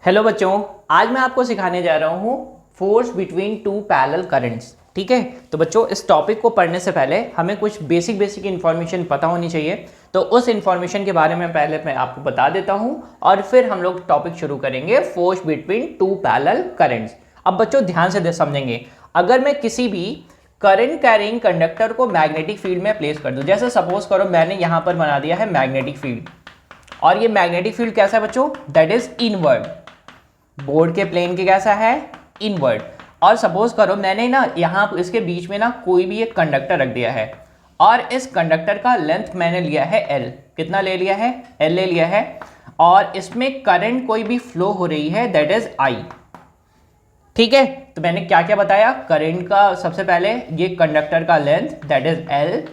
Hello बच्चों, आज मैं आपको सिखाने जा रहा हूँ force between two parallel currents. ठीक है, तो बच्चों इस टॉपिक को पढ़ने से पहले हमें कुछ बेसिक इन्फॉर्मेशन पता होनी चाहिए। तो उस इन्फॉर्मेशन के बारे में पहले मैं आपको बता देता हूँ और फिर हम लोग टॉपिक शुरू करेंगे, force between two parallel currents. अब बच्चों ध्यान से समझेंगे, अगर मैं किसी भी करंट कैरिंग कंडक्टर को मैग्नेटिक फील्ड में प्लेस कर दूं, जैसे सपोज करो मैंने यहां पर बना दिया है मैग्नेटिक फील्ड, और ये मैग्नेटिक फील्ड कैसा है बच्चों, दैट इज इनवर्ड, बोर्ड के प्लेन के कैसा है, इनवर्ड। और सपोज करो मैंने ना यहाँ इसके बीच में ना कोई भी एक कंडक्टर रख दिया है और इस कंडक्टर का लेंथ मैंने लिया है L। कितना ले लिया है, L ले लिया है, और इसमें करंट कोई भी फ्लो हो रही है, दैट इज I। ठीक है, तो मैंने क्या क्या बताया, करंट का सबसे पहले ये कंडक्टर का length that is L,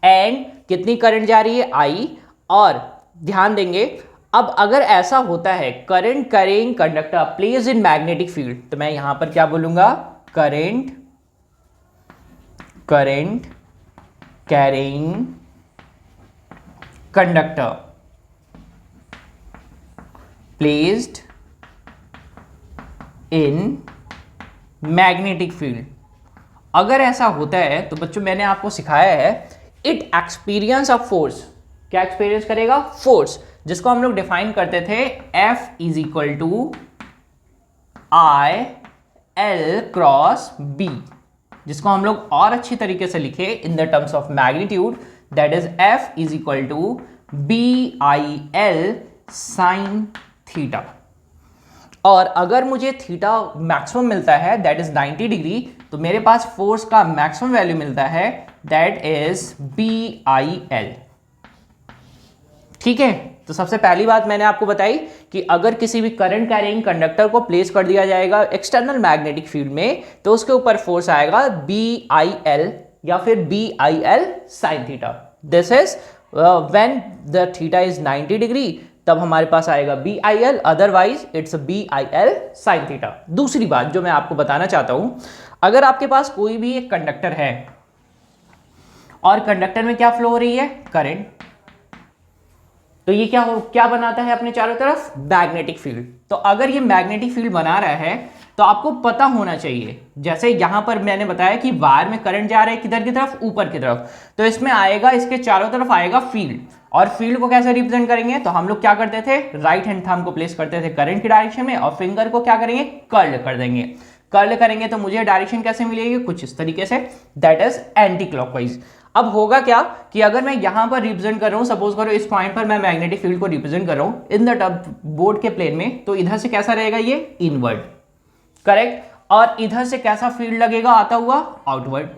and कितनी करंट जा रही है I। और ध्यान देंगे, अब अगर ऐसा होता है current carrying conductor place in magnetic field, तो मैं यहां पर क्या बोलूंगा, current carrying conductor placed in magnetic field. अगर ऐसा होता है तो बच्चों मैंने आपको सिखाया है, इट एक्सपीरियंस ऑफ फोर्स। क्या एक्सपीरियंस करेगा, फोर्स, जिसको हम लोग डिफाइन करते थे F is equal to I L cross B, जिसको हम लोग और अच्छी तरीके से लिखे in the terms of magnitude, that is F is equal to BIL sine theta. और अगर मुझे थीटा मैक्सिमम मिलता है दैट इज 90 डिग्री, तो मेरे पास फोर्स का मैक्सिमम वैल्यू मिलता है दैट इज BIL। ठीक है, तो सबसे पहली बात मैंने आपको बताई कि अगर किसी भी करंट कैरिंग कंडक्टर को प्लेस कर दिया जाएगा एक्सटर्नल मैग्नेटिक फील्ड में, तो उसके ऊपर फोर्स आएगा BIL या फिर BIL sine theta. This is when the theta is 90 degree, तब हमारे पास आएगा BIL, otherwise it's BIL sine theta. दूसरी बात जो मैं आपको बताना चाहता हूं, अगर आपके पास कोई भी एक कंडक्टर है और कंडक्टर में क्या फ्लो हो रही है, करंट, तो ये क्या बनाता है अपने चारों तरफ, मैग्नेटिक फील्ड। तो अगर ये मैग्नेटिक फील्ड बना रहा है तो आपको पता होना चाहिए, जैसे यहां पर मैंने बताया कि वायर में करंट जा रहा है किधर की तरफ, ऊपर की तरफ, तो इसमें आएगा, इसके चारों तरफ आएगा फील्ड। और फील्ड को कैसे रिप्रेजेंट करेंगे, तो हम लोग क्या करते थे, राइट हैंड थंब को प्लेस करते थे करंट की डायरेक्शन में, और फिंगर को क्या करेंगे, कर्ल कर देंगे। कर्ल करेंगे तो मुझे डायरेक्शन कैसे मिलेगी, कुछ इस तरीके से, दैट इज एंटी क्लॉकवाइज। अब होगा क्या कि अगर मैं यहां पर रिप्रेजेंट कर रहा हूं, सपोज करो इस पॉइंट पर मैं मैग्नेटिक फील्ड को रिप्रेजेंट कर रहा हूं इन द बोर्ड के प्लेन में, तो इधर से कैसा रहेगा, ये इनवर्ड, करेक्ट, और इधर से कैसा फील्ड लगेगा आता हुआ, आउटवर्ड।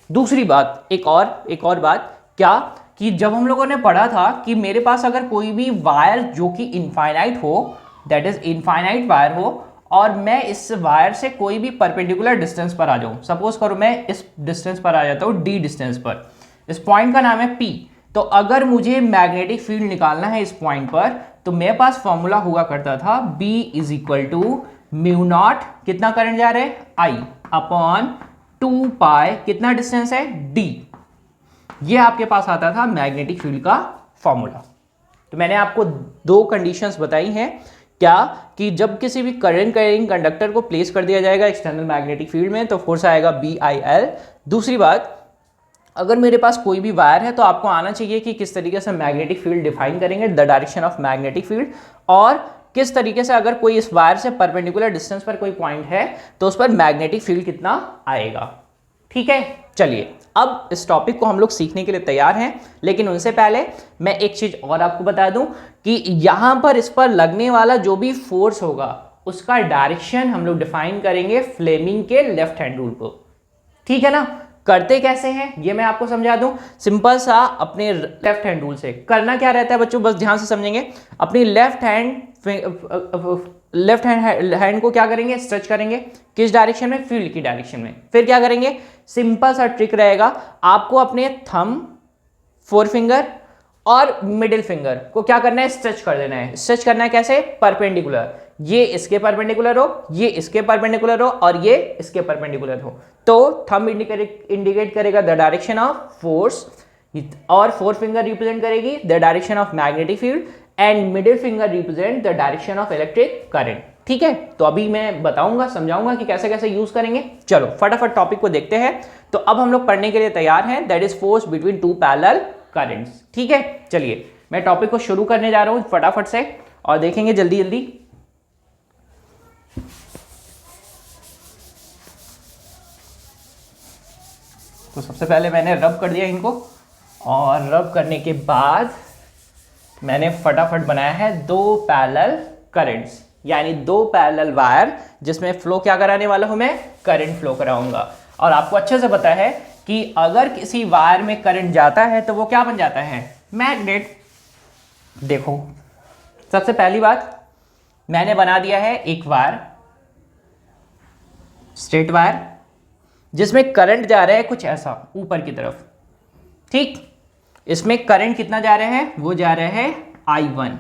दूसरी बात, एक और बात, क्या कि जब हम लोगों ने पढ़ा था कि मेरे पास अगर कोई भी वायर जो कि इनफाइनाइट हो, दैट इज इनफाइनाइट वायर हो, और मैं इस वायर से कोई भी परपेंडिकुलर डिस्टेंस पर आ जाऊं, सपोज करो मैं इस डिस्टेंस पर आ जाता हूं, D डिस्टेंस पर, इस पॉइंट का नाम है P, तो अगर मुझे मैग्नेटिक फील्ड निकालना है इस पॉइंट पर, तो मेरे पास फॉर्मूला हुआ करता था B is equal to mu naught, कितना करंट जा रहा है, I अपॉन 2 पाई, कितना डिस्टेंस है, D। ये आपके पास आता था मैग्नेटिक फील्ड का फॉर्मूला। तो मैंने आपको दो कंडीशंस बताई हैं, क्या कि जब किसी भी करंट कैरिंग कंडक्टर को प्लेस कर दिया जाएगा एक्सटर्नल मैग्नेटिक फील्ड में, तो फोर्स आएगा BIL। दूसरी बात, अगर मेरे पास कोई भी वायर है तो आपको आना चाहिए कि किस तरीके से मैग्नेटिक फील्ड डिफाइन करेंगे, the direction of magnetic field, और किस तरीके से अगर कोई इस वायर से परपेंडिकुलर डिस्टेंस पर कोई पॉइंट है तो उस पर मैग्नेटिक फील्ड कितना आएगा। ठीक है, चलिए अब इस टॉपिक को हम लोग सीखने के लिए तैयार हैं, लेकिन उनसे पहले मैं एक चीज और आपको बता दूं कि यहां पर इस पर लगने वाला जो भी फोर्स होगा उसका डायरेक्शन हम लोग डिफाइन करेंगे फ्लेमिंग के लेफ्ट हैंड रूल को। ठीक है ना, करते कैसे हैं ये मैं आपको समझा दूं, सिंपल सा, अपने लेफ्ट हैंड रूल से करना क्या रहता है बच्चों, बस ध्यान से समझेंगे। अपनी लेफ्ट हैंड को क्या करेंगे, स्ट्रेच करेंगे, किस डायरेक्शन में, फील्ड की डायरेक्शन में। फिर क्या करेंगे, सिंपल सा ट्रिक रहेगा, आपको अपने थंब, फोर फिंगर और मिडिल फिंगर को क्या करना है, स्ट्रेच कर देना है। स्ट्रेच करना है कैसे, परपेंडिकुलर, ये इसके परपेंडिकुलर हो, ये इसके परपेंडिकुलर हो, और ये इसके परपेंडिकुलर हो। तो थंब इंडिकेट करेगा द डायरेक्शन ऑफ फोर्स, और फोर फिंगर रिप्रेजेंट करेगी the direction of magnetic field, and middle finger represent the direction of electric current. ठीक है, तो अभी मैं बताऊंगा, समझाऊंगा कि कैसे कैसे यूज करेंगे। चलो फटाफट टॉपिक को देखते हैं। तो अब हम लोग पढ़ने के लिए तैयार हैं, that is force between two parallel currents. ठीक है, चलिए मैं टॉपिक को शुरू करने जा रहा हूं फटाफट से और देखेंगे जल्दी जल्दी। तो सबसे पहले मैंने रब कर दिया इनको, और रब करने के बाद मैंने फटाफट बनाया है दो पैरेलल करंट्स, यानी दो पैरेलल वायर जिसमें फ्लो क्या कराने वाला हूं मैं, करंट फ्लो कराऊंगा। और आपको अच्छे से पता है कि अगर किसी वायर में करंट जाता है तो वो क्या बन जाता है, मैग्नेट। देखो सबसे पहली बात, मैंने बना दिया है एक वायर, स्ट्रेट वायर, जिसमें करंट जा रहा है कुछ ऐसा ऊपर की तरफ। ठीक, इसमें करंट कितना जा रहा है, वो जा रहा है I1।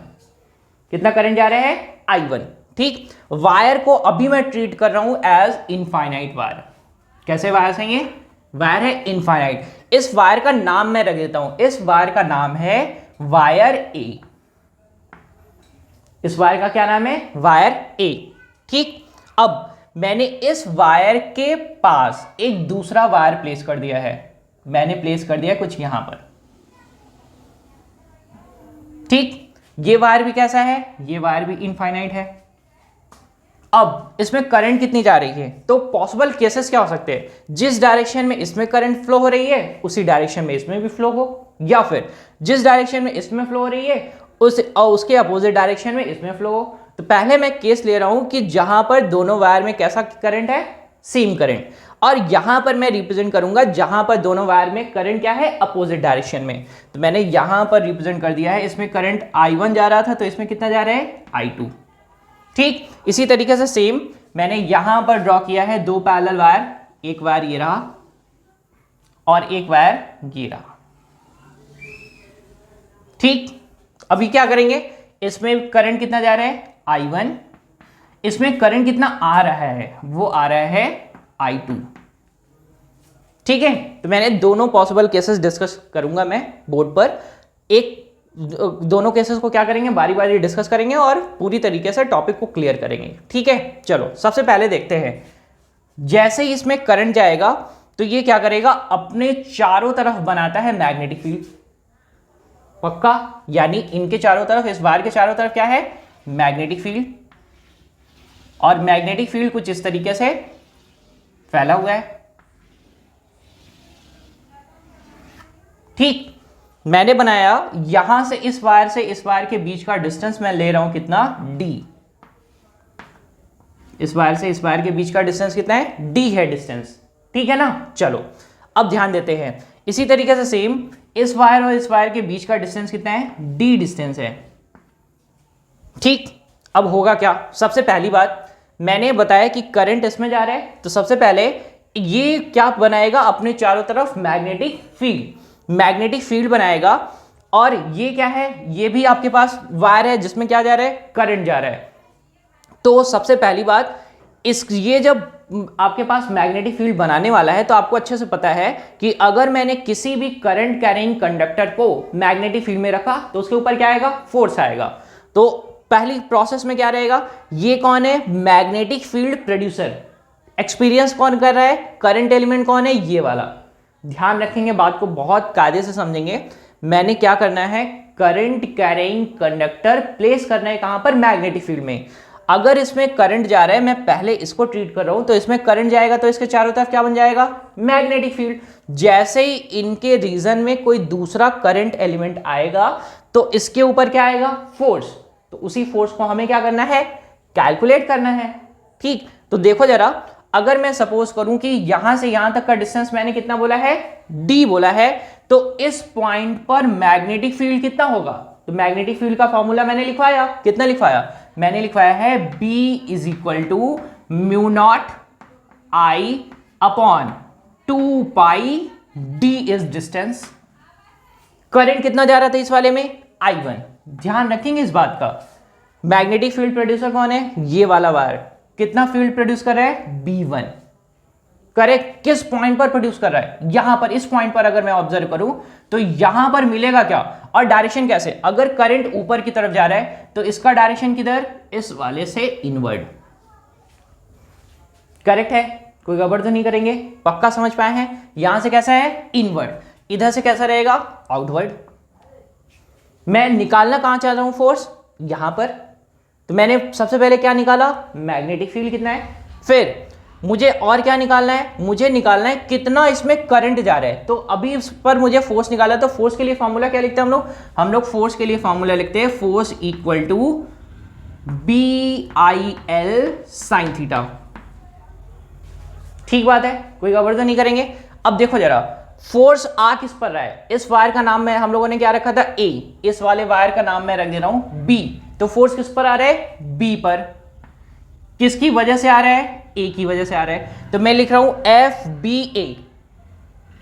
कितना करंट जा रहा है, I1। ठीक, वायर को अभी मैं ट्रीट कर रहा हूं एज इनफाइनाइट वायर। कैसे वायर है ये, वायर है इनफाइनाइट। इस वायर का नाम मैं रख देता हूं, इस वायर का नाम है वायर ए। इस वायर का क्या नाम है, वायर ए। ठीक, अब मैंने इस वायर के पास एक दूसरा वायर प्लेस कर दिया है, मैंने प्लेस कर दिया कुछ यहां पर। ठीक, ये वायर भी कैसा है, ये वायर भी इनफाइनाइट है। अब इसमें करंट कितनी जा रही है, तो पॉसिबल केसेस क्या हो सकते हैं, जिस डायरेक्शन में इसमें करंट फ्लो हो रही है उसी डायरेक्शन में इसमें भी फ्लो हो, या फिर जिस डायरेक्शन में इसमें फ्लो हो रही है उसके अपोजिट डायरेक्शन में इसमें फ्लो हो। तो पहले मैं केस ले रहा हूं कि जहां पर दोनों वायर में कैसा करंट है, सेम करंट, और यहां पर मैं रिप्रेजेंट करूंगा जहां पर दोनों वायर में करंट क्या है, अपोजिट डायरेक्शन में। तो मैंने यहां पर रिप्रेजेंट कर दिया है, इसमें करंट I1 जा रहा था तो इसमें कितना जा रहा है, I2। ठीक, इसी तरीके से सेम मैंने यहां पर ड्रॉ किया है दो पैरेलल वायर, एक वायर ये रहा और एक वायर ये रहा। ठीक, अभी क्या करेंगे, इसमें करंट कितना जा रहा है, I1, इसमें करंट कितना आ रहा है, वो आ रहा है I2। ठीक है, तो मैंने दोनों पॉसिबल केसेस डिस्कस करूंगा मैं बोर्ड पर, एक दोनों केसेस को क्या करेंगे, बारी बारी डिस्कस करेंगे और पूरी तरीके से टॉपिक को क्लियर करेंगे। ठीक है, चलो सबसे पहले देखते हैं, जैसे ही इसमें करंट जाएगा तो ये क्या करेगा, अपने चारों तरफ बनाता है मैग्नेटिक फील्ड। पक्का, यानी इनके चारों तरफ, इस वायर के चारों तरफ क्या है, मैग्नेटिक फील्ड। और मैग्नेटिक फील्ड कुछ इस तरीके से फैला हुआ है। ठीक, मैंने बनाया यहां से इस वायर के बीच का डिस्टेंस मैं ले रहा हूं कितना, d। इस वायर से इस वायर के बीच का डिस्टेंस कितना है, d है डिस्टेंस। ठीक है ना, चलो अब ध्यान देते हैं, इसी तरीके से सेम इस वायर और इस वायर के बीच का डिस्टेंस कितना है, d डिस्टेंस है। ठीक, अब होगा क्या, सबसे पहली बात मैंने बताया कि करंट इसमें जा रहा है, तो सबसे पहले ये क्या बनाएगा, अपने चारों तरफ मैग्नेटिक फील्ड बनाएगा। और ये क्या है, ये भी आपके पास वायर है जिसमें क्या जा रहा है, करंट जा रहा है। तो सबसे पहली बात, ये जब आपके पास मैग्नेटिक फील्ड बनाने वाला है तो आपको अच्छे से पता है कि अगर मैंने किसी भी करंट कैरिंग कंडक्टर को मैग्नेटिक फील्ड में रखा तो उसके ऊपर क्या आएगा, फोर्स आएगा। तो पहली प्रोसेस में क्या रहेगा, ये कौन है, मैग्नेटिक फील्ड प्रोड्यूसर। एक्सपीरियंस कौन कर रहा है, करंट एलिमेंट कौन है, ये वाला। ध्यान रखेंगे, बात को बहुत कायदे से समझेंगे। मैंने क्या करना है, करंट कैरिंग कंडक्टर प्लेस करना है कहां पर, मैग्नेटिक फील्ड में। अगर इसमें करंट जा रहा है, मैं पहले इसको ट्रीट कर रहा हूं, तो इसमें करंट जाएगा तो इसके चारों तरफ क्या बन जाएगा, मैग्नेटिक फील्ड। जैसे ही इनके रीजन में कोई दूसरा करंट एलिमेंट आएगा तो इसके ऊपर क्या आएगा, फोर्स। तो उसी फोर्स को हमें क्या करना है, कैलकुलेट करना है। ठीक, तो देखो जरा, अगर मैं सपोज करूं कि यहां से यहां तक का डिस्टेंस मैंने कितना बोला है, d बोला है, तो इस पॉइंट पर मैग्नेटिक फील्ड कितना होगा, तो मैग्नेटिक फील्ड का फॉर्मूला मैंने लिखवाया, कितना लिखवाया, मैंने लिखवाया है B is equal to mu naught I upon 2 pi d is distance. Current कितना जा रहा था इस वाले में, I1। ध्यान रखेंगे इस बात का, मैग्नेटिक फील्ड प्रोड्यूसर कौन है, ये वाला वायर। कितना फील्ड प्रोड्यूस कर रहा है, B1। करेक्ट, किस पॉइंट पर प्रोड्यूस कर रहा है, यहां पर, इस पॉइंट पर अगर मैं ऑब्जर्व करूं तो यहां पर मिलेगा क्या, और डायरेक्शन कैसे, अगर करंट ऊपर की तरफ जा रहा है तो इसका डायरेक्शन किधर, इस वाले से इनवर्ड। करेक्ट है, कोई गड़बड़ तो नहीं करेंगे, पक्का समझ पाए हैं। यहां से कैसा है, इनवर्ड, इधर से कैसा रहेगा, आउटवर्ड। मैं निकालना कहां चाह रहा हूं फोर्स, यहां पर, तो मैंने सबसे पहले क्या निकाला, मैग्नेटिक फील्ड कितना है, फिर मुझे और क्या निकालना है, मुझे निकालना है कितना इसमें करंट जा रहा है। तो अभी इस पर मुझे फोर्स निकाला, तो फोर्स के लिए फॉर्मूला क्या लिखते हैं हम लोग फोर्स के लिए फॉर्मूला लिखते हैं, force equal to BIL sine theta. ठीक बात है, कोई गड़बड़ तो नहीं करेंगे। अब देखो जरा, फोर्स आ किस पर रहा है, इस वायर का नाम हम लोगों ने क्या रखा था, A, इस वाले वायर का नाम मैं रख दे रहा हूं B। तो फोर्स किस पर आ रहा है, B पर। किसकी वजह से आ रहा है, A की वजह से आ रहा है, तो मैं लिख रहा हूं FBA।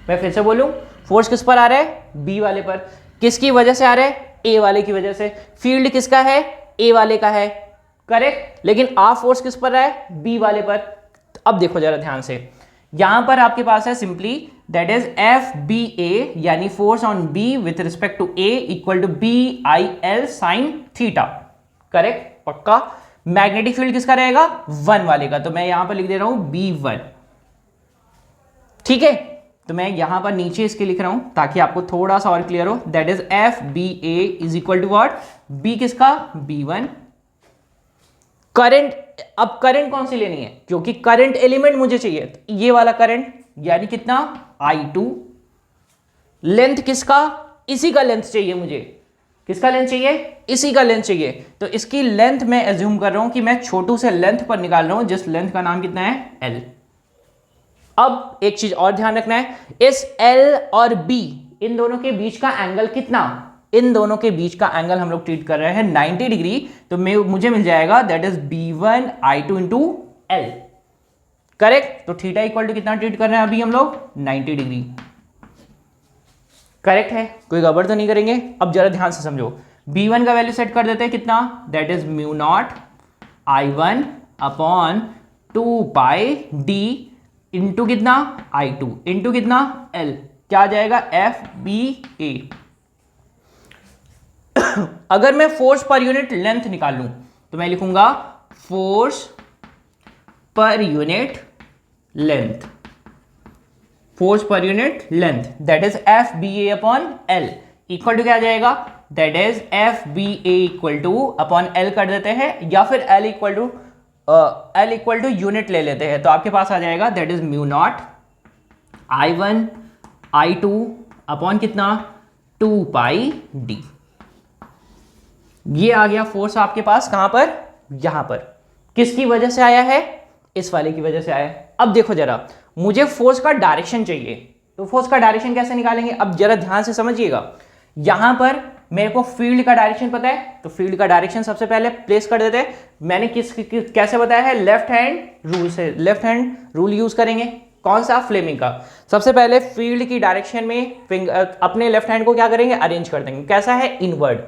मैं फिर से बोलूं, फोर्स किस पर आ रहा है, B वाले पर। किसकी वजह से आ रहा है, A वाले की वजह से। फील्ड किसका है, A वाले का है, करेक्ट, लेकिन आ फोर्स किस पर रहा है, B वाले पर। अब देखो जरा ध्यान से, यहां पर आपके पास है सिंपली दैट इज FBA, यानी force on B with respect to A equal to BIL sine theta. Correct, पक्का। मैग्नेटिक फील्ड किसका रहेगा, 1 वाले का, तो मैं यहां पर लिख दे रहा हूं B1। ठीक है, तो मैं यहां पर नीचे इसके लिख रहा हूं ताकि आपको थोड़ा सा और क्लियर हो। That is FBA is equal to what, B किसका, B1। करंट, अब करंट कौन सी लेनी है, क्योंकि करंट एलिमेंट मुझे चाहिए, तो ये वाला करंट यानी कितना, I2। लेंथ किसका, इसी का लेंथ चाहिए मुझे, किसका लेंथ चाहिए, इसी का लेंथ चाहिए। तो इसकी लेंथ मैं एज्यूम कर रहा हूं कि मैं छोटू से लेंथ पर निकाल रहा हूं, जिस लेंथ का नाम कितना है, L। अब एक चीज और ध्यान रखना है, इस L और B इन दोनों के बीच का एंगल कितना, इन दोनों के बीच का एंगल हम लोग ट्रीट कर रहे हैं 90 डिग्री। तो मुझे मिल जाएगा that is B1 I2 into L। Correct, तो थीटा इक्वल टू कितना ट्रीट कर रहे हैं अभी हम लोग, 90 डिग्री। करेक्ट है, कोई गड़बड़ तो नहीं करेंगे। अब जरा ध्यान से समझो, B1 का वैल्यू सेट कर देते हैं कितना, that is mu not I1 upon 2 pi D into कितना, I2 इंटू कितना, L। क्या आ जाएगा, FBA। अगर मैं फोर्स पर यूनिट लेंथ निकाल लूं तो मैं लिखूंगा force per unit length, force per unit length that is FBA upon L equal to क्या आ जाएगा, that is FBA equal to upon L कर देते हैं, या फिर L इक्वल टू यूनिट ले लेते हैं, तो आपके पास आ जाएगा that is mu not I1 I2 upon कितना, 2 पाई D। ये आ गया फोर्स आपके पास, कहां पर, यहां पर। किसकी वजह से आया है, इस वाले की वजह से आया है। अब देखो जरा, मुझे फोर्स का डायरेक्शन चाहिए, तो फोर्स का डायरेक्शन कैसे निकालेंगे, अब जरा ध्यान से समझिएगा। यहां पर मेरे को फील्ड का डायरेक्शन पता है, तो फील्ड का डायरेक्शन सबसे पहले प्लेस कर देते हैं। मैंने कैसे बताया है, लेफ्ट हैंड रूल से, लेफ्ट हैंड रूल यूज करेंगे। कौन सा, फ्लेमिंग का। सबसे पहले फील्ड की डायरेक्शन में अपने लेफ्ट हैंड को क्या करेंगे, अरेंज कर देंगे। कैसा है, इनवर्ड।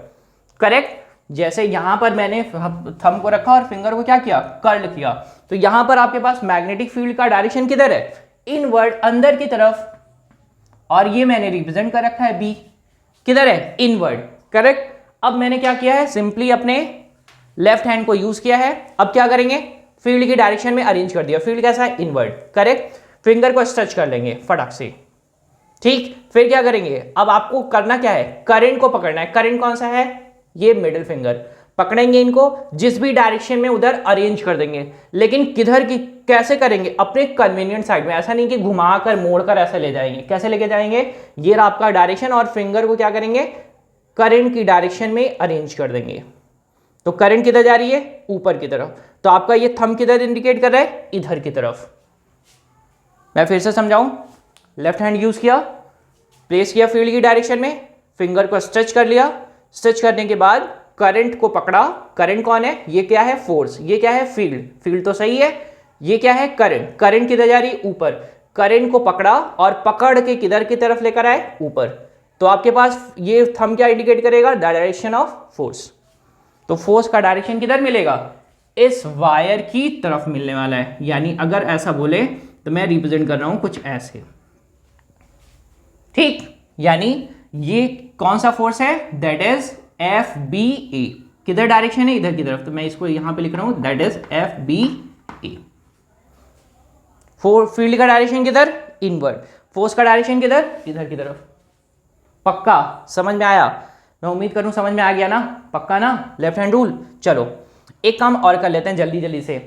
करेक्ट, जैसे यहां पर मैंने थंब को रखा और फिंगर को क्या किया, कर्ल किया, तो यहां पर आपके पास मैग्नेटिक फील्ड का डायरेक्शन किधर है, इनवर्ड, अंदर की तरफ। और ये मैंने रिप्रेजेंट कर रखा है B, किधर है, इनवर्ड। करेक्ट, अब मैंने क्या किया है, सिंपली अपने लेफ्ट हैंड को यूज किया है। अब क्या करेंगे, फील्ड की डायरेक्शन में अरेंज कर दिया। फील्ड कैसा है, इनवर्ड। करेक्ट, फिंगर को स्ट्रेच कर लेंगे फटाक से। ठीक, फिर क्या करेंगे, अब आपको करना क्या है, करंट को पकड़ना है। करंट कौन सा है, ये मिडिल फिंगर। पकड़ेंगे इनको, जिस भी डायरेक्शन में उधर अरेंज कर देंगे, लेकिन किधर की, कैसे करेंगे, अपने कन्वीनियंट साइड में। ऐसा नहीं कि घुमाकर मोड़कर ऐसे ले जाएंगे। कैसे लेके जाएंगे, ये आपका डायरेक्शन, और फिंगर को क्या करेंगे, करंट की डायरेक्शन में अरेंज कर देंगे। तो करंट किधर जा रही है, ऊपर की तरफ। तो आपका ये थंब किधर इंडिकेट कर रहा है, इधर की तरफ। मैं फिर से समझाऊं, लेफ्ट हैंड यूज किया, प्लेस किया फील्ड की डायरेक्शन में, फिंगर को स्ट्रेच कर लिया। स्ट्रेच करने के बाद करंट को पकड़ा। करंट कौन है, ये क्या है, फोर्स। ये क्या है, फील्ड। फील्ड तो सही है। ये क्या है, करंट। करंट किधर जा रही है, ऊपर। करंट को पकड़ा और पकड़ के किधर की तरफ लेकर आए, ऊपर। तो आपके पास ये थंब क्या इंडिकेट करेगा, डायरेक्शन ऑफ फोर्स। तो फोर्स का डायरेक्शन किधर मिलेगा, इस वायर की तरफ मिलने वाला है। यानी अगर ऐसा बोले तो मैं रिप्रेजेंट कर रहा हूं कुछ ऐसे, ठीक। यानी ये कौन सा फोर्स है, दैट इज एफ बी ए। किधर डायरेक्शन है, इधर की तरफ, तो मैं इसको यहां पे लिख रहा हूं that is F B A. Field का डायरेक्शन किधर, इनवर्ड। फोर्स का डायरेक्शन किधर, इधर की तरफ। पक्का समझ में आया, मैं उम्मीद करूं समझ में आ गया ना, पक्का ना, लेफ्ट हैंड रूल। चलो एक काम और कर लेते हैं जल्दी जल्दी से।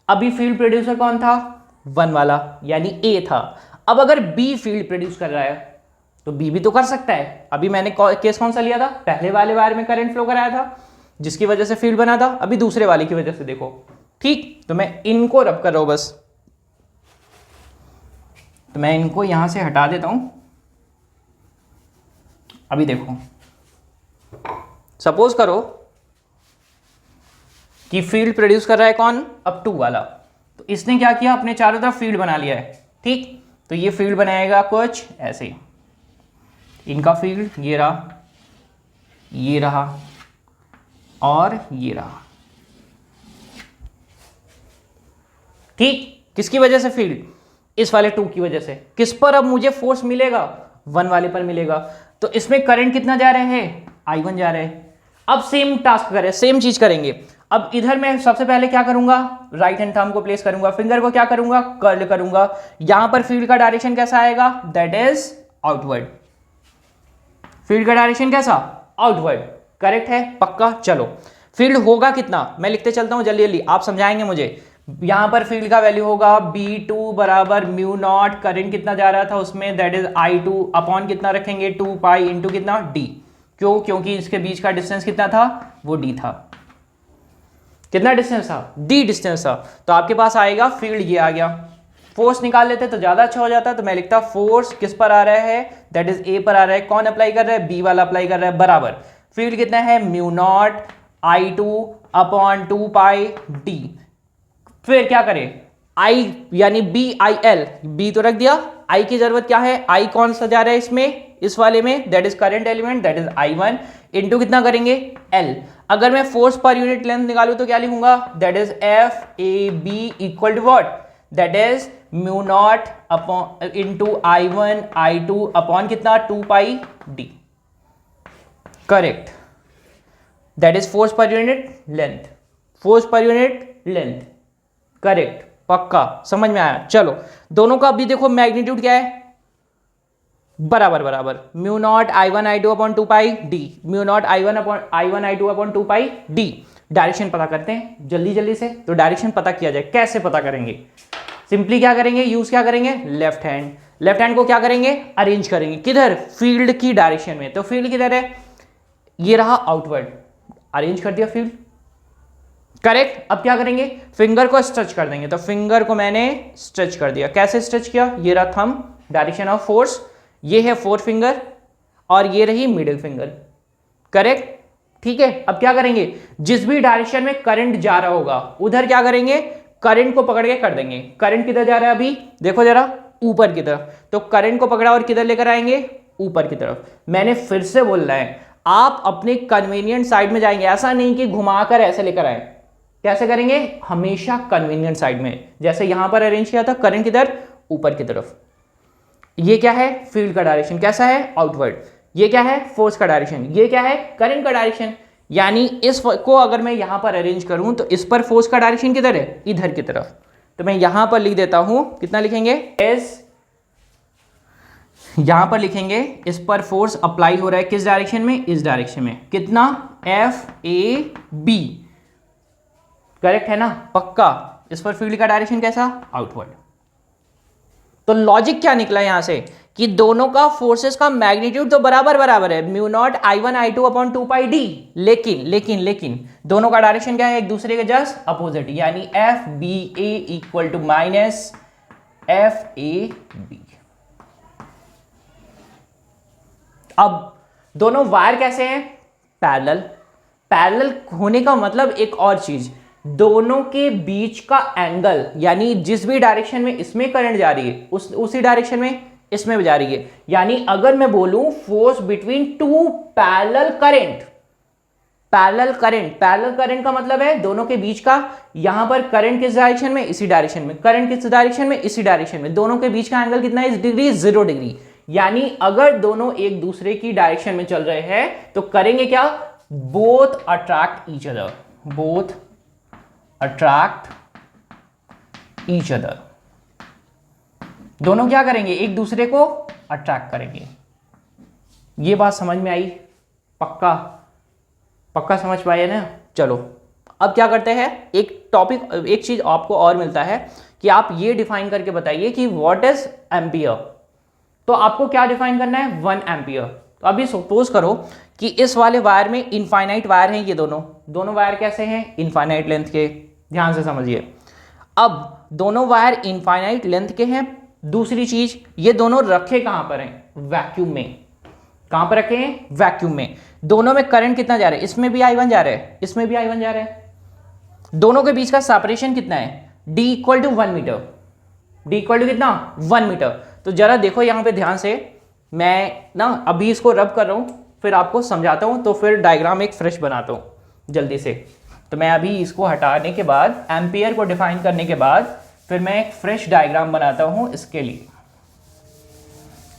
अभी फील्ड प्रोड्यूसर कौन था, 1 वाला, यानी ए था। अब अगर बी फील्ड प्रोड्यूस कर रहा है तो बी भी तो कर सकता है। अभी मैंने केस कौन सा लिया था, पहले वाले वायर में करंट फ्लो कराया था जिसकी वजह से फील्ड बना था। अभी दूसरे वाले की वजह से देखो, ठीक। तो मैं इनको रब कर रहा हूं बस, तो मैं इनको यहां से हटा देता हूं। अभी देखो, सपोज करो कि फील्ड प्रोड्यूस कर रहा है कौन, अब 2 वाला। तो इसने क्या किया, अपने चारों तरफ फील्ड बना लिया है, ठीक। तो ये फील्ड बनाएगा कुछ ऐसे, इनका फील्ड ये रहा, ये रहा और ये रहा, ठीक। किसकी वजह से फील्ड, इस वाले 2 की वजह से। किस पर अब मुझे फोर्स मिलेगा, 1 वाले पर मिलेगा। तो इसमें करंट कितना जा रहा है, I1 जा रहा है। अब सेम टास्क करें, सेम चीज करेंगे। अब इधर मैं सबसे पहले क्या करूंगा, राइट हैंड थंब को प्लेस करूंगा, फिंगर को क्या करूंगा, कर्ल करूंगा। यहां पर फील्ड का डायरेक्शन कैसा आएगा, दैट इज आउटवर्ड। फील्ड का डायरेक्शन कैसा, आउटवर्ड, करेक्ट है, पक्का। चलो फील्ड होगा कितना, मैं लिखते चलता हूं जल्दी जल्दी, आप समझाएंगे मुझे। यहां पर फील्ड का वैल्यू होगा B2 बराबर म्यू नॉट, करंट कितना जा रहा था उसमें, दैट इज I2 अपॉन कितना रखेंगे, 2 पाई इंटू कितना D। क्यों, क्योंकि इसके बीच का डिस्टेंस कितना था, वो D था। कितना डिस्टेंस था, D डिस्टेंस था। तो आपके पास आएगा फील्ड, ये आ गया। फोर्स निकाल लेते तो ज्यादा अच्छा हो जाता, तो मैं लिखता फोर्स किस पर आ रहा है, दैट इज ए पर आ रहा है। कौन अप्लाई कर रहा है, बी वाला अप्लाई कर रहा है, बराबर फील्ड कितना है, mu naught I2 upon 2 pi D। फिर क्या करें, I यानी BIL, B तो रख दिया, I की जरूरत क्या है, I कौन सा जा रहा है इसमें, इस वाले में, that is current element, that is I1 into कितना करेंगे L। अगर मैं फोर्स पर यूनिट लेंथ निकालू तो क्या लिखूंगा, that is FAB equal to what, that is mu naught upon into I1 I2 upon कितना 2 pi D, correct. That is force per unit length, force per unit length, correct, पक्का समझ में आया। चलो दोनों का अभी देखो मैग्नीट्यूड क्या है, बराबर बराबर, mu naught I1 I2 upon 2 pi D, mu naught I1 I2 upon 2 pi D। Direction पता करते हैं जल्दी जल्दी से। तो डायरेक्शन पता किया जाए, कैसे पता करेंगे, सिंपली क्या करेंगे, यूज क्या करेंगे, लेफ्ट हैंड। लेफ्ट हैंड को क्या करेंगे, अरेंज करेंगे, किधर, फील्ड की डायरेक्शन में। तो फील्ड किधर है, ये रहा आउटवर्ड, अरेंज कर दिया फील्ड, करेक्ट। अब क्या करेंगे, फिंगर को स्ट्रेच कर देंगे। तो फिंगर को मैंने स्ट्रेच कर दिया, कैसे स्ट्रेच किया, ये रहा थंब, डायरेक्शन ऑफ फोर्स, ये है 4 फिंगर और ये रही मिडिल फिंगर, करेक्ट, ठीक है। अब क्या करेंगे, जिस भी डायरेक्शन में करंट जा रहा होगा उधर क्या करेंगे, करंट को पकड़ के कर देंगे। करंट किधर जा रहा है, अभी देखो जरा, ऊपर की तरफ। तो करंट को पकड़ा और किधर लेकर आएंगे, ऊपर की तरफ। मैंने फिर से बोलना है, आप अपने कन्वीनियंट साइड में जाएंगे, ऐसा नहीं कि घुमाकर ऐसे लेकर आए। कैसे करेंगे, हमेशा कन्वीनियंट साइड में, जैसे यहां पर अरेंज किया था, करंट किधर, ऊपर की तरफ। ये क्या है, फील्ड का डायरेक्शन कैसा है, आउटवर्ड। ये क्या है, फोर्स का डायरेक्शन। ये क्या है, करंट का डायरेक्शन। यानी इस को अगर मैं यहां पर अरेंज करूं तो इस पर फोर्स का डायरेक्शन किधर है, इधर की तरफ। तो मैं यहां पर लिख देता हूं, कितना लिखेंगे, एस, यहां पर लिखेंगे इस पर फोर्स अप्लाई हो रहा है किस डायरेक्शन में, इस डायरेक्शन में, कितना, FAB, करेक्ट है ना, पक्का। इस पर फील्ड का डायरेक्शन कैसा, आउटवर्ड। तो लॉजिक क्या निकला यहां से कि दोनों का फोर्सेस का मैग्नीट्यूड तो बराबर बराबर है, mu naught I1 I2 upon 2 pi D। लेकिन लेकिन लेकिन दोनों का डायरेक्शन क्या है, एक दूसरे के जस्ट अपोजिट, यानी FBA equal to minus FAB। अब दोनों वायर कैसे हैं, पैरेलल। पैरेलल होने का मतलब एक और चीज, दोनों के बीच का एंगल, यानी जिस भी डायरेक्शन में इसमें करंट जा रही है उसी डायरेक्शन में इसमें भी जा रही है। यानी अगर मैं बोलूं force between 2 parallel current, parallel current का मतलब है दोनों के बीच का, यहां पर करंट किस डायरेक्शन में, इसी डायरेक्शन में, करंट किस डायरेक्शन में, इसी डायरेक्शन में, दोनों के बीच का एंगल कितना है, डिग्री, 0 डिग्री। यानी अगर दोनों एक दूसरे की डायरेक्शन में चल रहे हैं तो करेंगे क्या, both attract each other, both attract each other, दोनों क्या करेंगे, एक दूसरे को अट्रैक्ट करेंगे। ये बात समझ में आई, पक्का पक्का समझ पाए ना। चलो अब क्या करते हैं, एक टॉपिक, एक चीज आपको और मिलता है कि आप ये डिफाइन करके बताइए कि व्हाट इज एम्पियर। तो आपको क्या डिफाइन करना है, 1 एम्पियर। तो अभी सपोज करो कि इस वाले वायर में इनफाइनाइट वायर हैं, ये दोनों वायर कैसे हैं, इनफाइनाइट लेंथ के, ध्यान से समझिए। अब दोनों वायर इनफाइनाइट लेंथ के हैं। दूसरी चीज, ये दोनों रखे कहां पर हैं, वैक्यूम में। कहां पर रखे हैं, वैक्यूम में। दोनों में करंट कितना जा रहा है, इसमें भी I1 जा रहा है, इसमें भी I1 जा रहा है। दोनों के बीच का सेपरेशन कितना है, D equal to 1 metre, D equal to कितना, 1 मीटर। तो जरा देखो यहां पे ध्यान से, मैं ना अभी इसको रब कर रहा हूं, फिर आपको समझाता हूं, तो फिर डायग्राम एक फ्रेश बनाता हूं जल्दी से। तो मैं अभी इसको हटाने के बाद, एम्पियर को डिफाइन करने के बाद, फिर मैं एक फ्रेश डायग्राम बनाता हूं इसके लिए,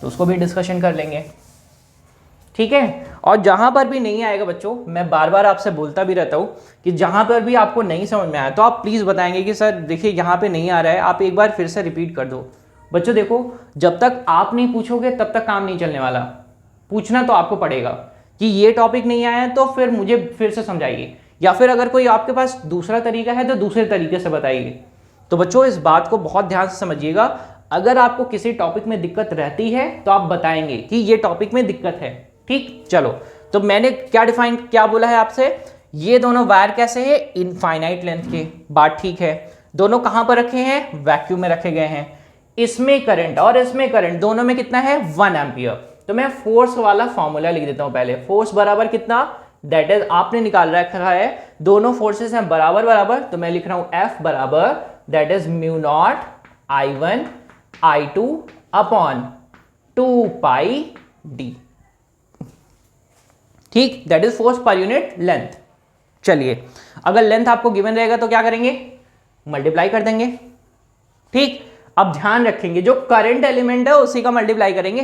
तो उसको भी डिस्कशन कर लेंगे, ठीक है। और जहां पर भी नहीं आएगा बच्चों, मैं बार बार आपसे बोलता भी रहता हूं कि जहां पर भी आपको नहीं समझ में आया तो आप प्लीज बताएंगे कि सर देखिए यहां पे नहीं आ रहा है, आप एक बार फिर से रिपीट कर दो। बच्चों देखो, जब तक आप नहीं पूछोगे तब तक काम नहीं चलने वाला। पूछना तो आपको पड़ेगा कि ये टॉपिक नहीं आया है तो फिर मुझे फिर से समझाइए, या फिर अगर कोई आपके पास दूसरा तरीका है तो दूसरे तरीके से बताइए। तो बच्चों इस बात को बहुत ध्यान से समझिएगा, अगर आपको किसी टॉपिक में दिक्कत रहती है तो आप बताएंगे कि ये टॉपिक में दिक्कत है, ठीक। चलो, तो मैंने क्या बोला है आपसे, ये दोनों वायर कैसे हैं, इनफाइनाइट लेंथ के, बात ठीक है। दोनों कहां पर रखे हैं, वैक्यूम में रखे गए हैं। इसमें करंट और इसमें करंट, दोनों में कितना है, 1 एम्पियर। तो मैं फोर्स वाला फॉर्मूला लिख देता हूं पहले। फोर्स बराबर कितना, दैट इज आपने निकाल रखा है, दोनों फोर्सेस हैं बराबर बराबर, तो मैं लिख रहा हूं F बराबर that is mu not I1 I2 upon 2 pi d, ठीक। That is force per unit length. चलिए, अगर लेंथ आपको गिवन रहेगा तो क्या करेंगे, मल्टीप्लाई कर देंगे, ठीक। अब ध्यान रखेंगे जो करंट एलिमेंट है उसी का मल्टीप्लाई करेंगे,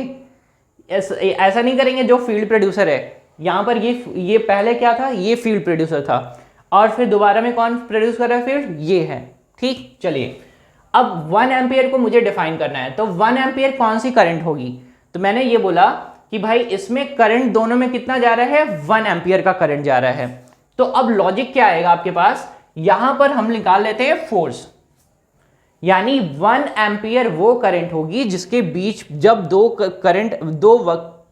ऐसा नहीं करेंगे जो फील्ड प्रोड्यूसर है। यहां पर ये पहले क्या था, ये फील्ड प्रोड्यूसर था, और फिर दोबारा में कौन प्रोड्यूस कर रहा है फील्ड, ये है, ठीक। चलिए, अब 1 एम्पियर को मुझे डिफाइन करना है, तो 1 एम्पियर कौन सी करंट होगी। तो मैंने ये बोला कि भाई इसमें करंट दोनों में कितना जा रहा है, 1 एम्पियर का करंट जा रहा है। तो अब लॉजिक क्या आएगा आपके पास, यहां पर हम निकाल लेते हैं फोर्स, यानी 1 एम्पियर वो करंट होगी जिसके बीच जब दो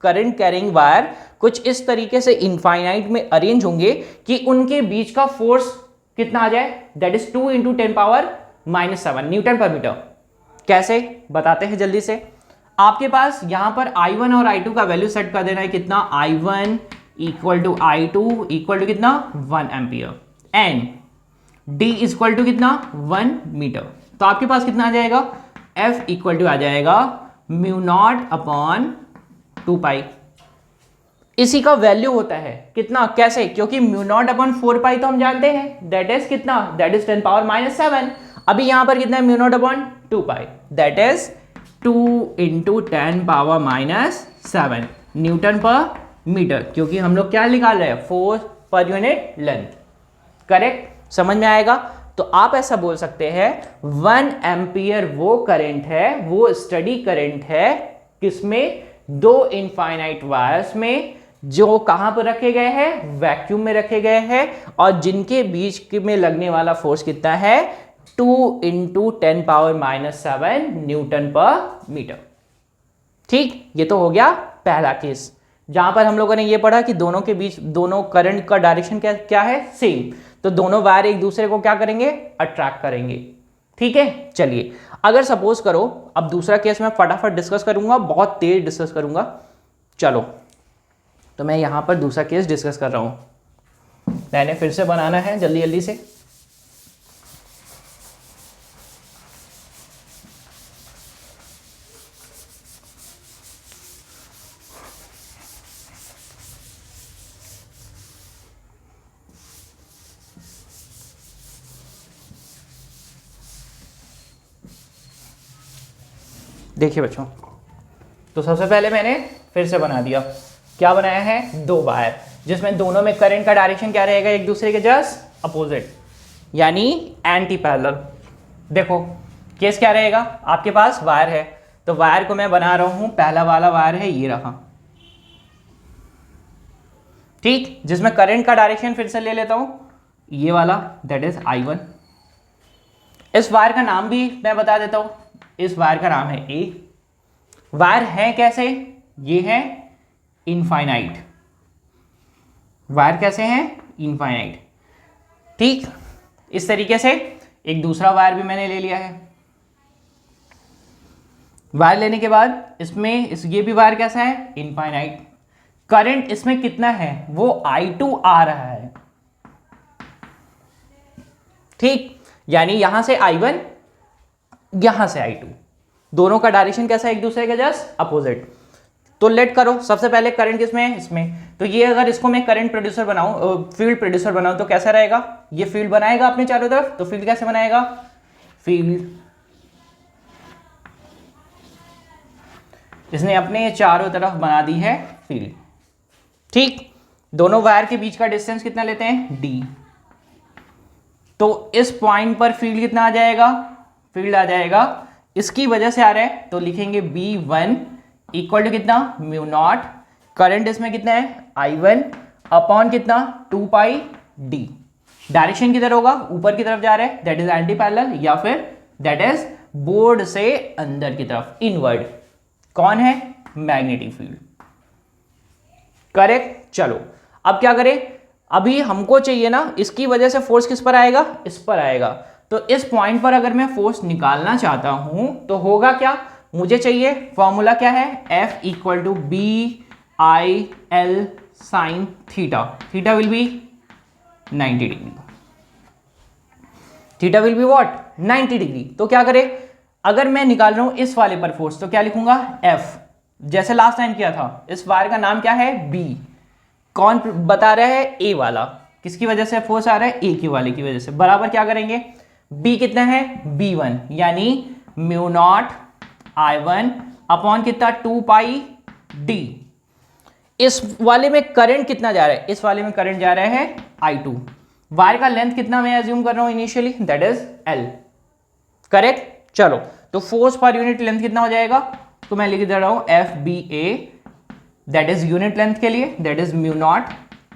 करंट कैरिंग वायर कुछ इस तरीके से इनफाइनाइट में अरेंज होंगे कि उनके बीच का फोर्स कितना आ जाए, दैट इज 2 × 10⁻⁻⁷ न्यूटन पर मीटर। कैसे बताते हैं जल्दी से। आपके पास यहां पर I1 और I2 का वैल्यू सेट कर देना है, कितना, I1 equal to I2 equal to कितना, 1 ampere, and D equal to कितना, 1 मीटर। तो आपके पास कितना आ जाएगा, F इक्वल टू आ जाएगा म्यू नॉट अपॉन 2 पाई। इसी का वैल्यू होता है कितना, कैसे, क्योंकि म्यू नॉट अपॉन 4 पाई तो हम जानते हैं, दैट इज कितना, दैट इज 10⁻⁻⁷। अभी यहां पर कितना है, mu naught upon 2 pi, that is 2 × 10⁻⁷ Newton पर मीटर, क्योंकि हम लोग क्या निकाल रहे हैं, force per unit length, correct. समझ में आएगा। तो आप ऐसा बोल सकते हैं 1 एम्पियर वो करंट है, वो स्टडी करंट है, किसमें, दो इनफाइनाइट वायर्स में, जो कहां पर रखे गए हैं, वैक्यूम में रखे गए हैं, और जिनके बीच में लगने वाला फोर्स कितना है, 2 × 10⁻⁷ न्यूटन पर मीटर, ठीक। ये तो हो गया पहला केस, जहां पर हम लोगों ने ये पढ़ा कि दोनों के बीच, दोनों करंट का डायरेक्शन क्या है, सेम। तो दोनों वायर एक दूसरे को क्या करेंगे, अट्रैक्ट करेंगे, ठीक है। चलिए, अगर सपोज करो, अब दूसरा केस मैं फटाफट डिस्कस करूंगा, बहुत तेज डिस्कस करूंगा। चलो, तो मैं यहां पर दूसरा केस डिस्कस कर रहा हूं, मैंने फिर से बनाना है जल्दी जल्दी से। देखिए बच्चों, तो सबसे पहले मैंने फिर से बना दिया, क्या बनाया है, दो वायर, जिसमें दोनों में करंट का डायरेक्शन क्या रहेगा, एक दूसरे के जस्ट अपोजिट, यानी एंटी पैरेलल। देखो केस क्या रहेगा, आपके पास वायर है, तो वायर को मैं बना रहा हूं, पहला वाला वायर है ये रहा, ठीक, जिसमें करंट का डायरेक्शन फिर से ले लेता हूं, ये वाला, दैट इज I1। इस वायर का नाम भी मैं बता देता हूं, इस वायर का नाम है ए। वायर है कैसे, ये है इनफाइनाइट, वायर कैसे हैं, इनफाइनाइट, ठीक। इस तरीके से एक दूसरा वायर भी मैंने ले लिया है। वायर लेने के बाद इसमें ये भी वायर कैसा है, इनफाइनाइट। करंट इसमें कितना है, वो I2 आ रहा है, ठीक, यानी यहां से I1, यहां से I2, दोनों का डायरेक्शन कैसा है, एक दूसरे के जस्ट अपोजिट। तो लेट करो, सबसे पहले करंट किसमें है, इसमें, तो ये अगर इसको मैं करंट प्रोड्यूसर बनाऊं, फील्ड प्रोड्यूसर बनाऊं, तो कैसा रहेगा, ये फील्ड बनाएगा अपने चारों तरफ। तो फील्ड कैसे बनाएगा, फील्ड इसने अपने चारों तरफ बना दी है फील्ड, ठीक। दोनों वायर के बीच का डिस्टेंस कितना लेते हैं, d। तो इस पॉइंट पर फील्ड कितना आ जाएगा, फील्ड आ जाएगा, इसकी वजह से आ रहा है, तो लिखेंगे B1 इक्वल टू कितना, म्यू नॉट, करंट इसमें कितना है, I1 अपॉन कितना, 2 पाई d। डायरेक्शन किधर होगा, ऊपर की तरफ जा रहा है, दैट इज एंटी पैरेलल, या फिर दैट इज बोर्ड से अंदर की तरफ, इनवर्ड। कौन है, मैग्नेटिक फील्ड, करेक्ट। चलो अब क्या करें, अभी हमको चाहिए ना, इसकी वजह से फोर्स किस पर आएगा, इस पर आएगा। तो इस पॉइंट पर अगर मैं फोर्स निकालना चाहता हूं तो होगा क्या, मुझे चाहिए, फॉर्मूला क्या है, F equal to BIL sine theta, theta will be 90 degree, theta will be what, 90 degree. तो क्या करें, अगर मैं निकाल रहा हूं इस वाले पर फोर्स, तो क्या लिखूंगा, F, जैसे लास्ट टाइम किया था। इस वायर का नाम क्या है, B, कौन बता रहा है, A वाला, किसकी वजह से फोर्स आ रहा है, A की वाले की वजह से, बराबर क्या करेंगे, B कितना है, B1, यानी म्यू नॉट I1 अपॉन कितना, 2 पाई d। इस वाले में करंट कितना जा रहा है, इस वाले में करंट जा रहा है I2। वायर का लेंथ कितना मैं अज्यूम कर रहा हूं initially, that is L, correct. चलो तो फोर्स पर यूनिट लेंथ कितना हो जाएगा, तो मैं लिख दे रहा हूं FBA, that is unit length के लिए, that is mu not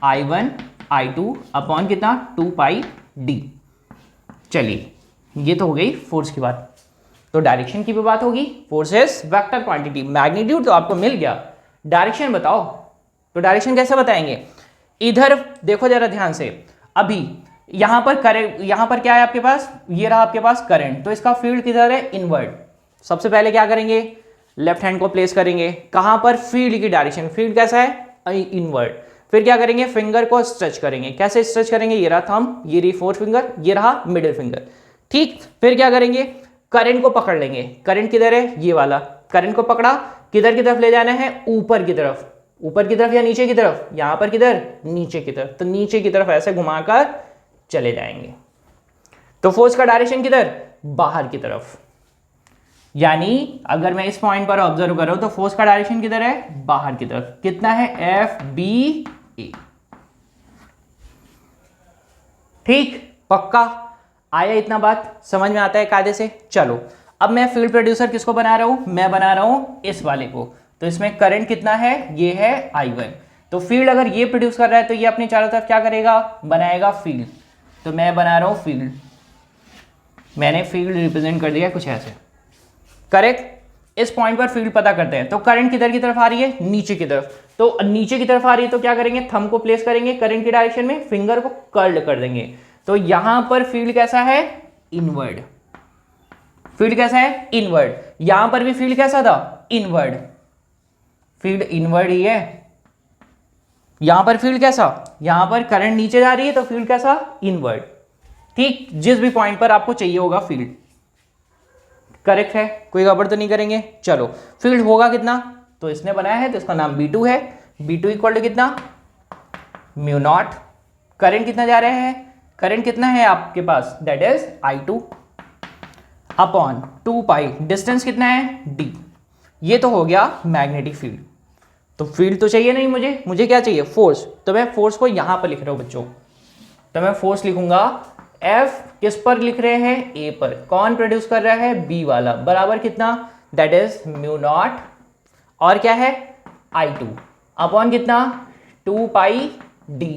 I1 I2 upon कितना, 2 पाई d। चलिए ये तो हो गई फोर्स की बात, तो डायरेक्शन की भी बात होगी, force is vector quantity, magnitude तो आपको मिल गया, डायरेक्शन बताओ। तो डायरेक्शन कैसे बताएंगे, इधर देखो जरा ध्यान से, अभी यहां पर करंट, यहां पर क्या है आपके पास, ये रहा आपके पास करंट, तो इसका फील्ड किधर है, इनवर्ड। सबसे पहले क्या करेंगे, लेफ्ट हैंड को प्लेस करेंगे, कहां पर, फील्ड की डायरेक्शन, फील्ड कैसा है, इनवर्ड। फिर क्या करेंगे, फिंगर को स्ट्रेच करेंगे, कैसे स्ट्रेच करेंगे, ये रहा थंब, ये रही फोर्थ फिंगर, ये रहा मिडिल फिंगर, ठीक। फिर क्या करेंगे, करंट को पकड़ लेंगे, करंट किधर है, ये वाला, करंट को पकड़ा, किधर की तरफ ले जाना है, ऊपर की तरफ, ऊपर की तरफ या नीचे की तरफ, यहां पर किधर, नीचे की तरफ, तो नीचे की तरफ ऐसे घुमाकर चले जाएंगे। तो फोर्स का डायरेक्शन किधर, बाहर की तरफ, यानी अगर मैं इस पॉइंट पर ऑब्जर्व कर रहा हूं तो फोर्स का डायरेक्शन किधर है, बाहर की तरफ, कितना है, FBA, ठीक, पक्का आया, इतना बात समझ में आता है कायदे से। चलो अब मैं फील्ड प्रोड्यूसर किसको बना रहा हूं, मैं बना रहा हूं इस वाले को, तो इसमें करंट कितना है, ये है I1। तो फील्ड अगर ये प्रोड्यूस कर रहा है तो ये अपनी चारों तरफ क्या करेगा, बनाएगा फील्ड। तो मैं बना रहा हूं फील्ड, मैंने फील्ड रिप्रेजेंट कर दिया कुछ ऐसे, करेक्ट। इस पॉइंट पर फील्ड पता करते हैं, तो करंट किधर की तरफ आ रही है, नीचे की तरफ, तो नीचे की तरफ आ रही है तो क्या करेंगे, थंब को प्लेस करेंगे करंट की डायरेक्शन में, फिंगर को कर्ल कर देंगे, तो यहां पर फील्ड कैसा है, इनवर्ड, फील्ड कैसा है, इनवर्ड। यहां पर भी फील्ड कैसा था, इनवर्ड, फील्ड इनवर्ड ही है। यहां पर फील्ड कैसा, यहां पर करंट नीचे जा रही है तो फील्ड कैसा, इनवर्ड, ठीक। जिस भी पॉइंट पर आपको चाहिए होगा फील्ड, करेक्ट है, कोई गड़बड़ तो नहीं करेंगे। चलो फील्ड होगा कितना, तो इसने बनाया है तो इसका नाम B2 है, B2 इक्वल टू कितना, म्यू नॉट, करंट कितना जा रहा है, करंट कितना है आपके पास, that is I2 upon 2 pi, distance कितना है, D, ये तो हो गया मैग्नेटिक फील्ड। तो फील्ड तो चाहिए नहीं मुझे क्या चाहिए, फोर्स। तो मैं फोर्स को यहां पर लिख रहा हूं बच्चों। तो मैं फोर्स लिखूंगा F किस पर लिख रहे हैं, A पर। कौन प्रोड्यूस कर रहा है, B वाला, बराबर कितना, दैट इज म्यू नॉट, और क्या है I2 अपॉन कितना 2 पाई D।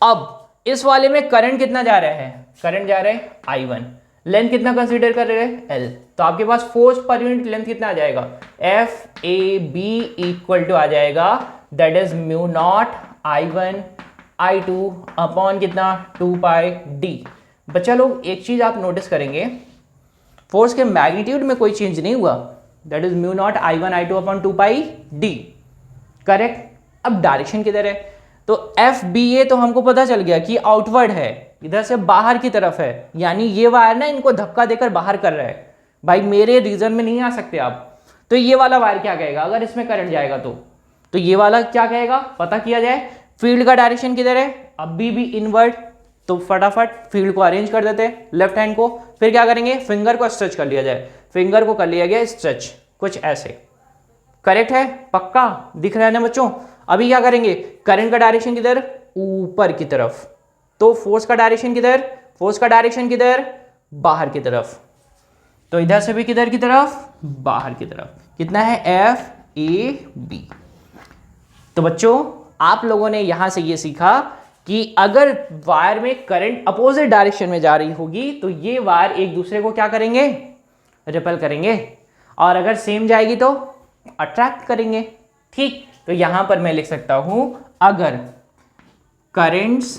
अब इस वाले में करंट कितना जा रहा है, करंट जा रहा है I1। लेंथ कितना कंसीडर कर रहे हैं, L। तो आपके पास फोर्स पर यूनिट लेंथ कितना आ जाएगा, FAB इक्वल टू आ जाएगा that is mu not I1 I2 upon कितना 2 पाई D। बच्चा लोग एक चीज आप नोटिस करेंगे, फोर्स के मैग्नीट्यूड में कोई चेंज नहीं हुआ, that is mu not I1 I2 upon 2 pi D, correct. अब डायरेक्शन किधर है, तो FBA तो हमको पता चल गया कि आउटवर्ड है, इधर से बाहर की तरफ है, यानी ये वायर ना इनको धक्का देकर बाहर कर रहा है। भाई मेरे रीजन में नहीं आ सकते आप। तो ये वाला वायर क्या कहेगा अगर इसमें करंट जाएगा, तो ये वाला क्या कहेगा, पता किया जाए। फील्ड का डायरेक्शन किधर है, अभी भी इनवर्ड, तो फटाफट फील्ड को अरेंज कर देते हैं लेफ्ट हैंड को। फिर क्या करेंगे, फिंगर को स्ट्रेच कर लिया जाए, फिंगर को कर लिया गया स्ट्रेच, कुछ ऐसे, करेक्ट है, पक्का दिख रहा है ना बच्चों। अभी क्या करेंगे, करंट का डायरेक्शन किधर, ऊपर की तरफ, तो फोर्स का डायरेक्शन किधर, फोर्स का डायरेक्शन किधर, बाहर की तरफ। तो इधर से भी किधर की तरफ, बाहर की तरफ। कितना है, FAB। तो बच्चों आप लोगों ने यहां से ये सीखा कि अगर वायर में करंट अपोजिट डायरेक्शन में जा रही होगी तो ये वायर एक दूसरे को क्या करेंगे, रिपेल करेंगे, और अगर सेम जाएगी तो अट्रैक्ट करेंगे। ठीक, तो यहां पर मैं लिख सकता हूं अगर करंट्स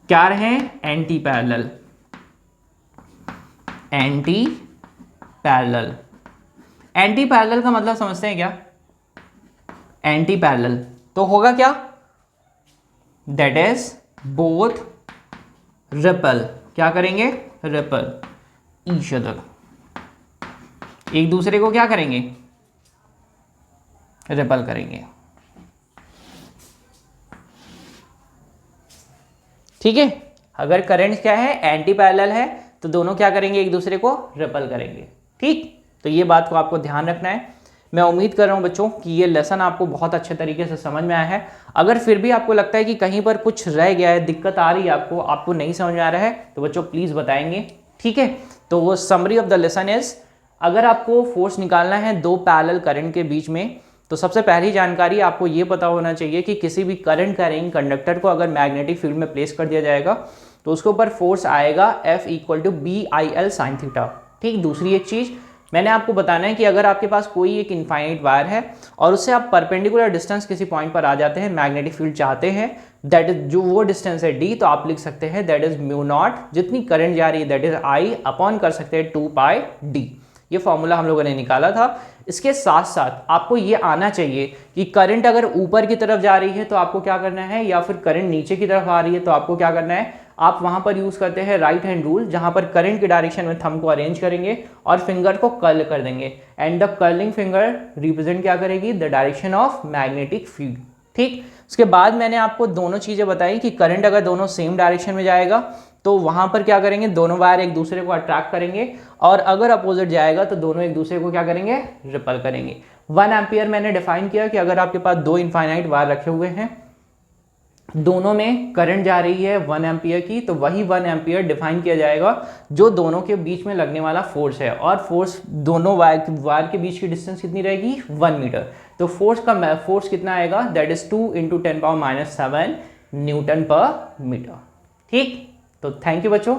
क्या रहे, anti parallel, anti parallel. Anti parallel का मतलब समझते हैं क्या, एंटी पैरेलल तो होगा क्या, दैट इज बोथ रिपेल, क्या करेंगे, रिपेल ईच अदर, एक दूसरे को क्या करेंगे, रिपेल करेंगे। ठीक है, अगर करंट क्या है, एंटी पैरेलल है, तो दोनों क्या करेंगे, एक दूसरे को रिपेल करेंगे। ठीक, तो ये बात को आपको ध्यान रखना है। मैं उम्मीद कर रहा हूं बच्चों कि ये लेसन आपको बहुत अच्छे तरीके से समझ में आया है। अगर फिर भी आपको लगता है कि कहीं पर कुछ रह गया है, दिक्कत आ रही है आपको नहीं समझ में आ रहा है, तो बच्चों प्लीज़ बताएंगे। ठीक है, तो वो summary of the lesson is, अगर आपको फोर्स निकालना है दो पैरेलल करंट के बीच में, तो सबसे पहली जानकारी आपको ये पता होना चाहिए कि किसी भी करंट कैरिंग कंडक्टर को अगर मैग्नेटिक फील्ड में प्लेस कर दिया जाएगा तो उसके ऊपर फोर्स आएगा F equal to BIL sine theta. ठीक, दूसरी एक चीज़ मैंने आपको बताना है कि अगर आपके पास कोई एक इनफाइनाइट वायर है और उससे आप परपेंडिकुलर डिस्टेंस किसी पॉइंट पर आ जाते हैं, मैग्नेटिक फील्ड चाहते हैं, दैट इज जो वो डिस्टेंस है D, तो आप लिख सकते हैं दैट इज म्यू नॉट, जितनी करंट जा रही है दैट इज I अपॉन कर सकते हैं 2 पाई D। ये फॉर्मूला हम लोगों ने निकाला था। इसके साथ साथ आपको ये आना चाहिए कि करंट अगर ऊपर की तरफ जा रही है तो आपको क्या करना है, या फिर करंट नीचे की तरफ आ रही है तो आपको क्या करना है, आप वहां पर यूज करते हैं राइट हैंड रूल, जहां पर करंट के डायरेक्शन में थंब को अरेंज करेंगे और फिंगर को कर्ल कर देंगे, and the curling finger represent क्या करेगी, the direction of magnetic field. ठीक, उसके बाद मैंने आपको दोनों चीजें बताई कि करंट अगर दोनों सेम डायरेक्शन में जाएगा तो वहां पर क्या करेंगे, दोनों वायर एक दूसरे को अट्रैक्ट करेंगे, और अगर अपोजिट जाएगा तो दोनों एक दूसरे को क्या करेंगे, रिपेल करेंगे। 1 एम्पियर मैंने डिफाइन किया कि अगर आपके पास दो इनफाइनाइट वायर रखे हुए हैं, दोनों में करंट जा रही है 1 एम्पियर की, तो वही 1 एम्पियर डिफाइन किया जाएगा जो दोनों के बीच में लगने वाला फोर्स है, और फोर्स दोनों वायर के बीच की डिस्टेंस कितनी रहेगी, 1 मीटर। तो फोर्स कितना आएगा, दैट इज 2 × 10⁻⁷ न्यूटन पर मीटर। ठीक, तो थैंक यू बच्चों।